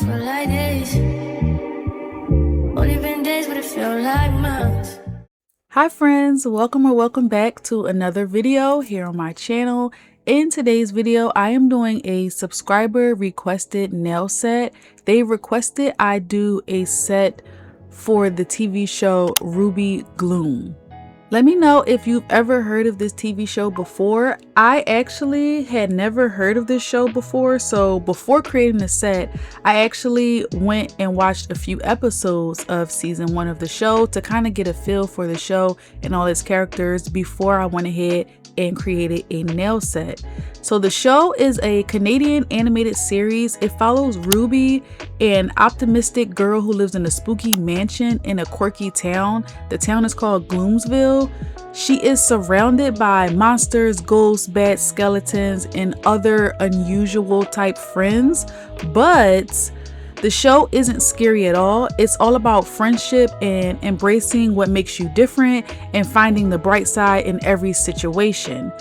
feel like this. Only been days, but it feel like months. Hi friends, welcome or welcome back to another video here on my channel. In today's video, I am doing a subscriber requested nail set. They requested I do a set for the TV show Ruby Gloom. Let me know if you've ever heard of this TV show before. I actually had never heard of this show before, so before creating the set, I actually went and watched a few episodes of season 1 of the show to kind of get a feel for the show and all its characters before I went ahead and created a nail set. So the show is a Canadian animated series. It follows Ruby, an optimistic girl who lives in a spooky mansion in a quirky town. The town is called Gloomsville. She is surrounded by monsters, ghosts, bad skeletons, and other unusual type friends, but the show isn't scary at all. It's all about friendship and embracing what makes you different and finding the bright side in every situation.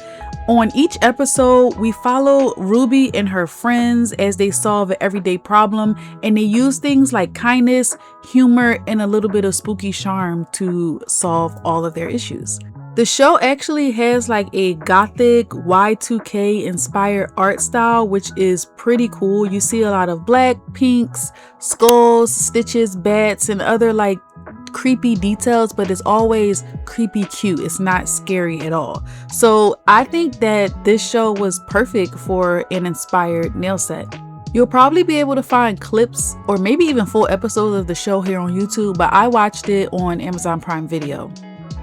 On each episode, we follow Ruby and her friends as they solve an everyday problem, and they use things like kindness, humor, and a little bit of spooky charm to solve all of their issues. The show actually has like a gothic Y2K inspired art style, which is pretty cool. You see a lot of black, pinks, skulls, stitches, bats, and other like creepy details, but it's always creepy cute. It's not scary at all. So I think that this show was perfect for an inspired nail set. You'll probably be able to find clips or maybe even full episodes of the show here on YouTube, but I watched it on Amazon Prime Video.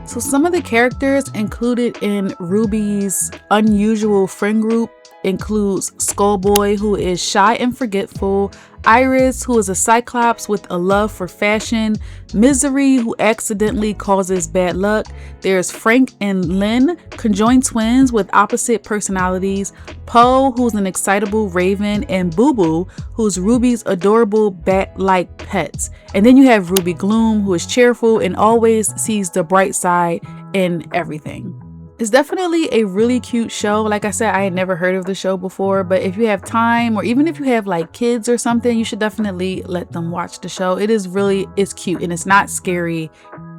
So some of the characters included in Ruby's unusual friend group includes Skullboy, who is shy and forgetful, Iris, who is a cyclops with a love for fashion, Misery, who accidentally causes bad luck. There's Frank and Lynn, conjoined twins with opposite personalities, Poe, who's an excitable raven, and Boo Boo, who's Ruby's adorable bat-like pets. And then you have Ruby Gloom, who is cheerful and always sees the bright side in everything. It's definitely a really cute show. Like I said, I had never heard of the show before, but if you have time, or even if you have like kids or something, you should definitely let them watch the show. It's cute and it's not scary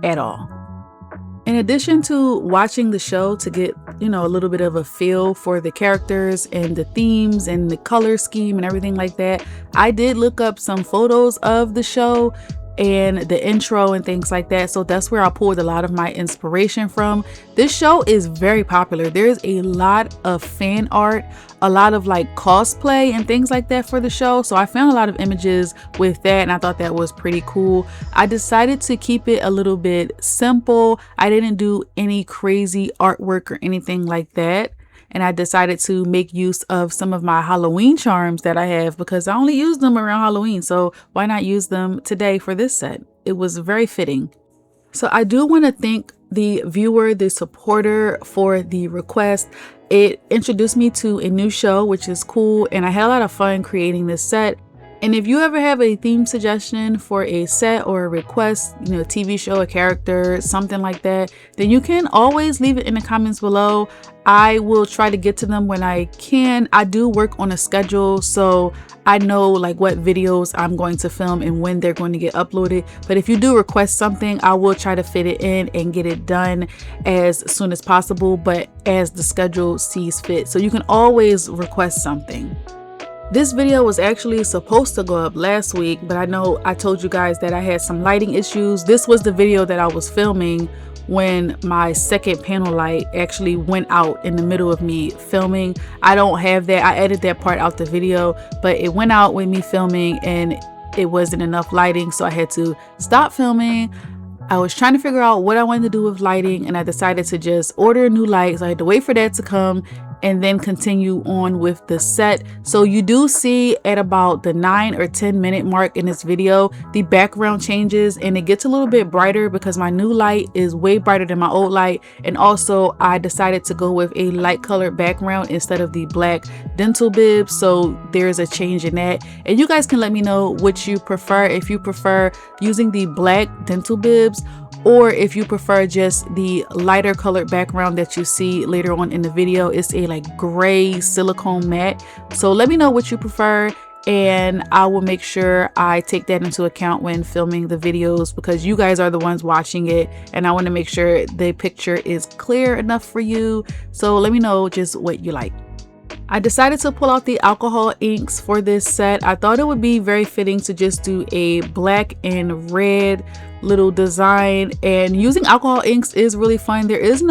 at all. In addition to watching the show to get, a little bit of a feel for the characters and the themes and the color scheme and everything like that, I did look up some photos of the show and the intro and things like that. So that's where I pulled a lot of my inspiration from. This show is very popular. There's a lot of fan art, a lot of like cosplay and things like that for the show. So I found a lot of images with that and I thought that was pretty cool. I decided to keep it a little bit simple. I didn't do any crazy artwork or anything like that. And I decided to make use of some of my Halloween charms that I have because I only use them around Halloween. So why not use them today for this set? It was very fitting. So I do want to thank the viewer, the supporter, for the request. It introduced me to a new show, which is cool. And I had a lot of fun creating this set. And if you ever have a theme suggestion for a set or a request, a TV show, a character, something like that, then you can always leave it in the comments below. I will try to get to them when I can. I do work on a schedule, so I know like what videos I'm going to film and when they're going to get uploaded. But if you do request something, I will try to fit it in and get it done as soon as possible, but as the schedule sees fit. So you can always request something. This video was actually supposed to go up last week, but I know I told you guys that I had some lighting issues. This was the video that I was filming when my second panel light actually went out in the middle of me filming. I don't have that. I edited that part out the video, but it went out with me filming and it wasn't enough lighting, so I had to stop filming. I was trying to figure out what I wanted to do with lighting and I decided to just order a new light. So I had to wait for that to come and then continue on with the set. So you do see at about the 9 or 10 minute mark in this video, the background changes and it gets a little bit brighter because my new light is way brighter than my old light. And also I decided to go with a light colored background instead of the black dental bib. So there's a change in that. And you guys can let me know what you prefer, if you prefer using the black dental bibs or if you prefer just the lighter colored background that you see later on in the video. It's a like gray silicone matte. So let me know what you prefer and I will make sure I take that into account when filming the videos, because you guys are the ones watching it and I want to make sure the picture is clear enough for you. So let me know just what you like. I decided to pull out the alcohol inks for this set. I thought it would be very fitting to just do a black and red little design, and using alcohol inks is really fun. There's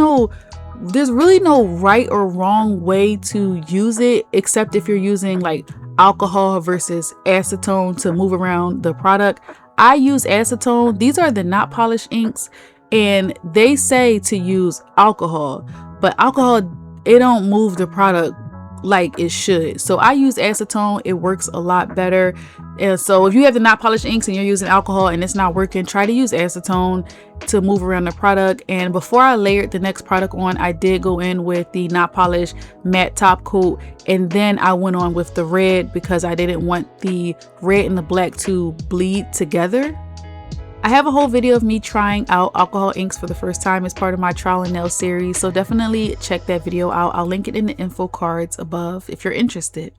really no right or wrong way to use it, except if you're using like alcohol versus acetone to move around the product. I use acetone. These are the not polished inks, and they say to use alcohol, but alcohol, it don't move the product like it should. So I use acetone. It works a lot better. And so if you have the not polished inks and you're using alcohol and it's not working, try to use acetone to move around the product. And before I layered the next product on, I did go in with the not polished matte top coat, and then I went on with the red because I didn't want the red and the black to bleed together. I have a whole video of me trying out alcohol inks for the first time as part of my trial and nail series, so definitely check that video out. I'll link it in the info cards above if you're interested.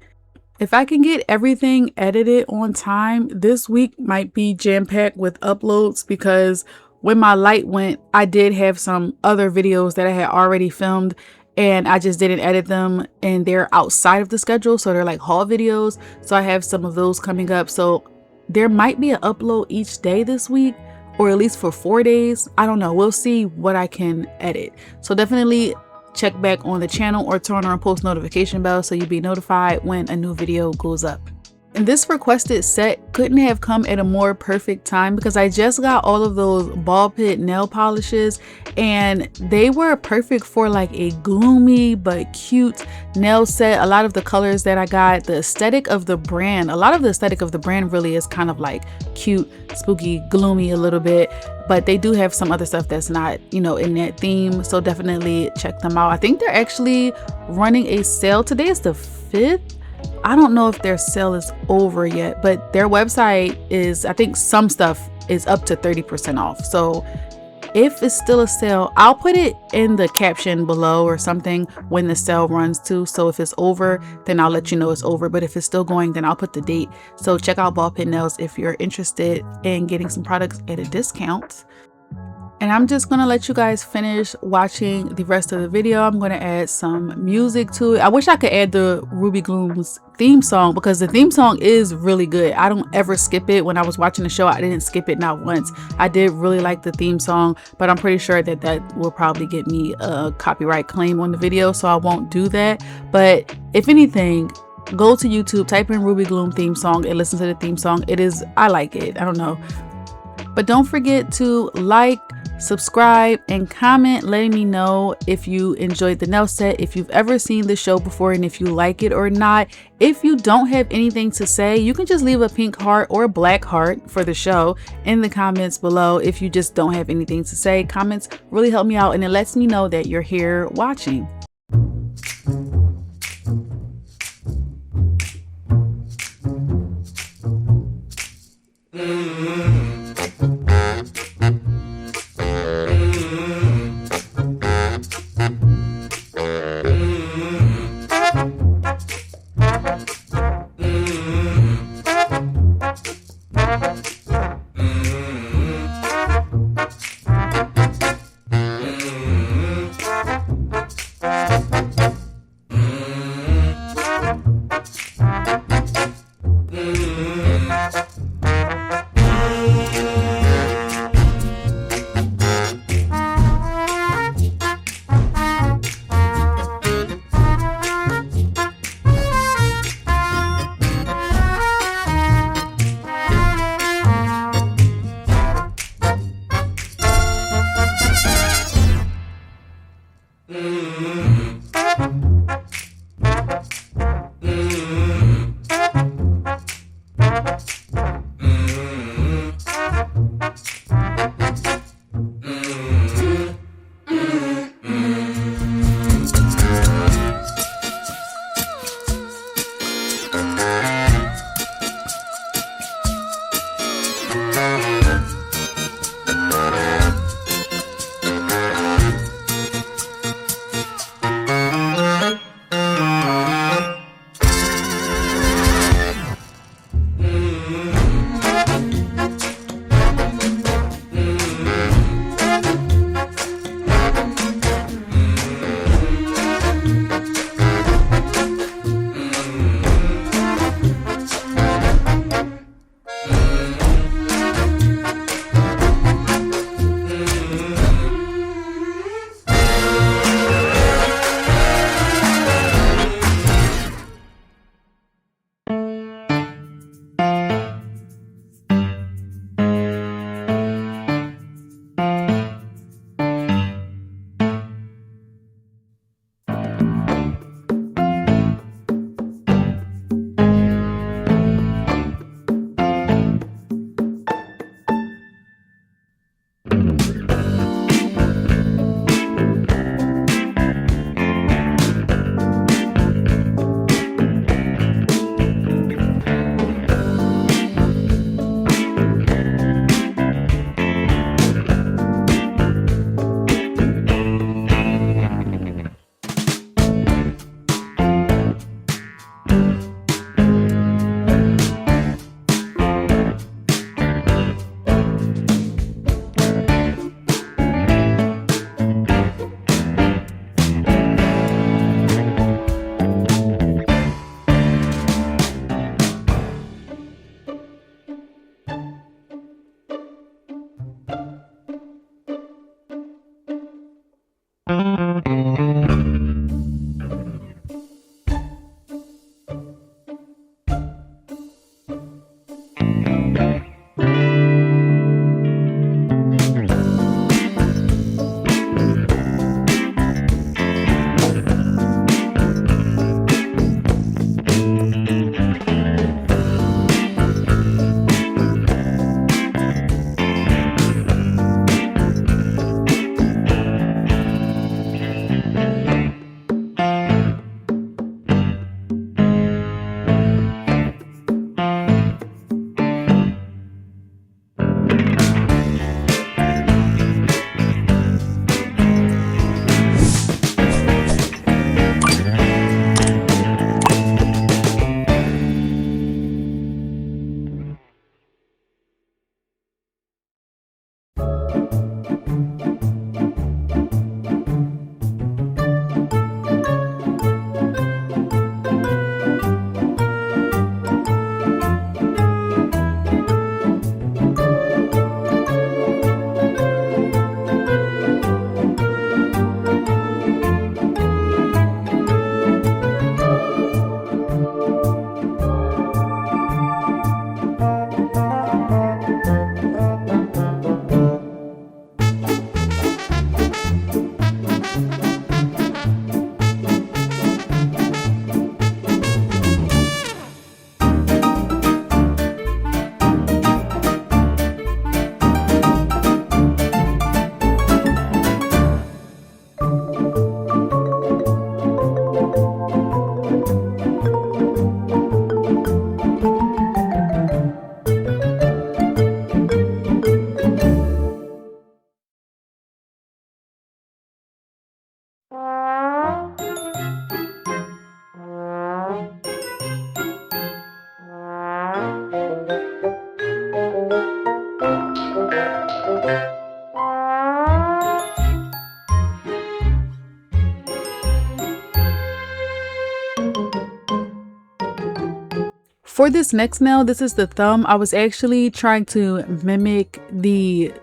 If I can get everything edited on time, this week might be jam-packed with uploads, because when my light went, I did have some other videos that I had already filmed and I just didn't edit them, and they're outside of the schedule, so they're like haul videos. So I have some of those coming up. So there might be an upload each day this week, or at least for 4 days. I don't know. We'll see what I can edit. So definitely check back on the channel or turn on post notification bell so you'll be notified when a new video goes up. And this requested set couldn't have come at a more perfect time, because I just got all of those ball pit nail polishes and they were perfect for like a gloomy but cute nail set. A lot of the colors that I got, the aesthetic of the brand, a lot of the aesthetic of the brand really is kind of like cute, spooky, gloomy a little bit, but they do have some other stuff that's not, you know, in that theme. So definitely check them out. I think they're actually running a sale. Today is the 5th. I don't know if their sale is over yet, but their website is, I think some stuff is up to 30% off. So if it's still a sale, I'll put it in the caption below or something when the sale runs to. So if it's over, then I'll let you know it's over. But if it's still going, then I'll put the date. So check out Ball Pit Nails if you're interested in getting some products at a discount. And I'm just gonna let you guys finish watching the rest of the video. I'm gonna add some music to it. I wish I could add the Ruby Gloom's theme song, because the theme song is really good. I don't ever skip it. When I was watching the show, I didn't skip it, not once. I did really like the theme song, but I'm pretty sure that that will probably get me a copyright claim on the video, so I won't do that. But if anything, go to YouTube, type in Ruby Gloom theme song and listen to the theme song. I like it. I don't know. But don't forget to like, subscribe, and comment letting me know if you enjoyed the nail set, if you've ever seen the show before, and if you like it or not. If you don't have anything to say, you can just leave a pink heart or a black heart for the show in the comments below. If you just don't have anything to say, comments really help me out and it lets me know that you're here watching. For this next nail, this is the thumb. I was actually trying to mimic the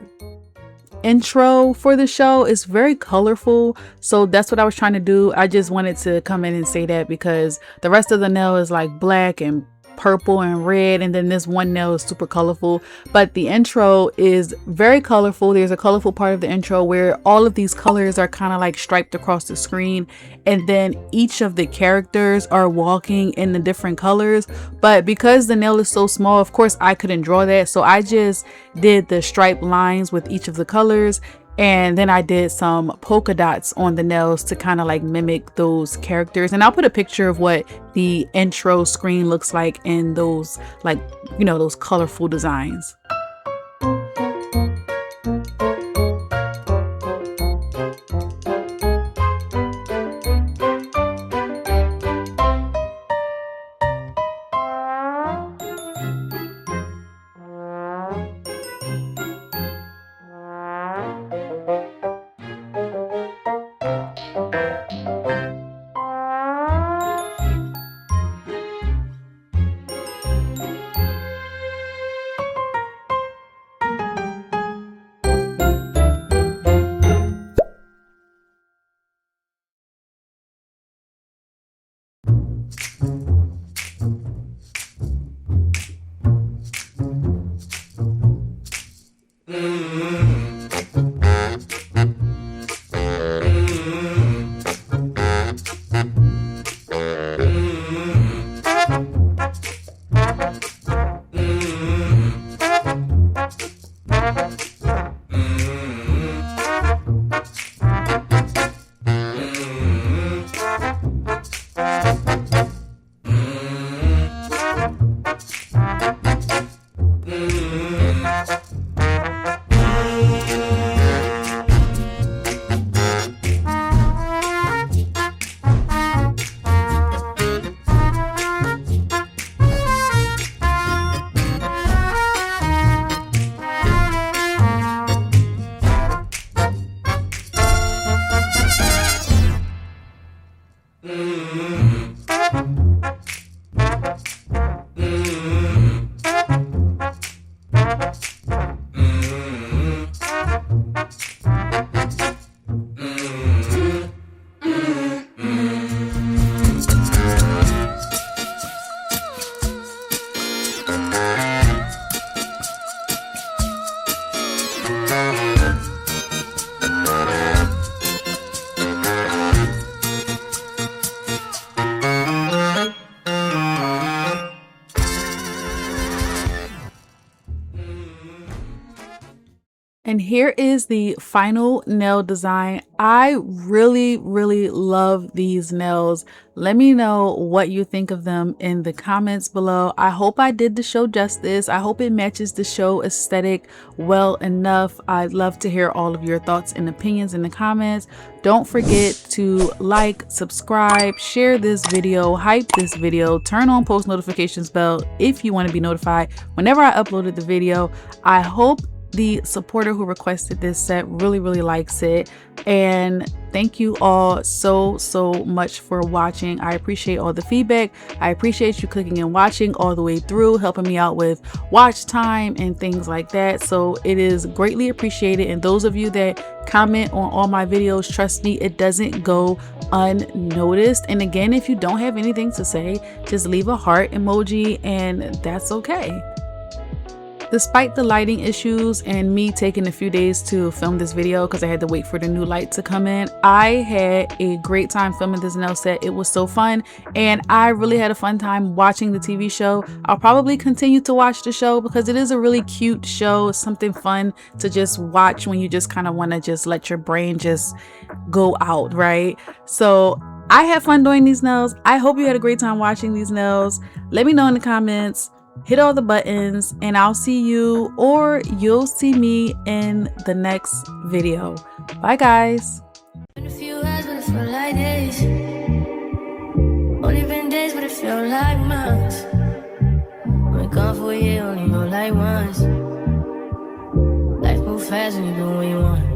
intro for the show. It's very colorful, so that's what I was trying to do. I just wanted to come in and say that because the rest of the nail is like black and purple and red, and then this one nail is super colorful, but the intro is very colorful. There's a colorful part of the intro where all of these colors are kind of like striped across the screen, and then each of the characters are walking in the different colors. But because the nail is so small, of course I couldn't draw that, so I just did the striped lines with each of the colors, and then I did some polka dots on the nails to kind of like mimic those characters. And I'll put a picture of what the intro screen looks like in those, like, you know, those colorful designs. And here is the final nail design. I really love these nails. Let me know what you think of them in the comments below. I hope I did the show justice. I hope it matches the show aesthetic well enough. I'd love to hear all of your thoughts and opinions in the comments. Don't forget to like, subscribe, share this video, hype this video, turn on post notifications bell if you want to be notified whenever I uploaded the video. I hope the supporter who requested this set really likes it, and thank you all so much for watching. I appreciate all the feedback. I appreciate you clicking and watching all the way through, helping me out with watch time and things like that. So it is greatly appreciated, and those of you that comment on all my videos, trust me, it doesn't go unnoticed. And again, if you don't have anything to say, just leave a heart emoji and that's okay. Despite the lighting issues and me taking a few days to film this video because I had to wait for the new light to come in, I had a great time filming this nail set. It was so fun, and I really had a fun time watching the TV show. I'll probably continue to watch the show because it is a really cute show. It's something fun to just watch when you just kind of want to just let your brain just go out, right? So I had fun doing these nails. I hope you had a great time watching these nails. Let me know in the comments. Hit all the buttons, and I'll see you, or you'll see me in the next video. Bye guys. Been a few hours, but it felt like days. Only been days, but it felt like months. Been gone for a year, only know like once. Life move fast when you do what you want.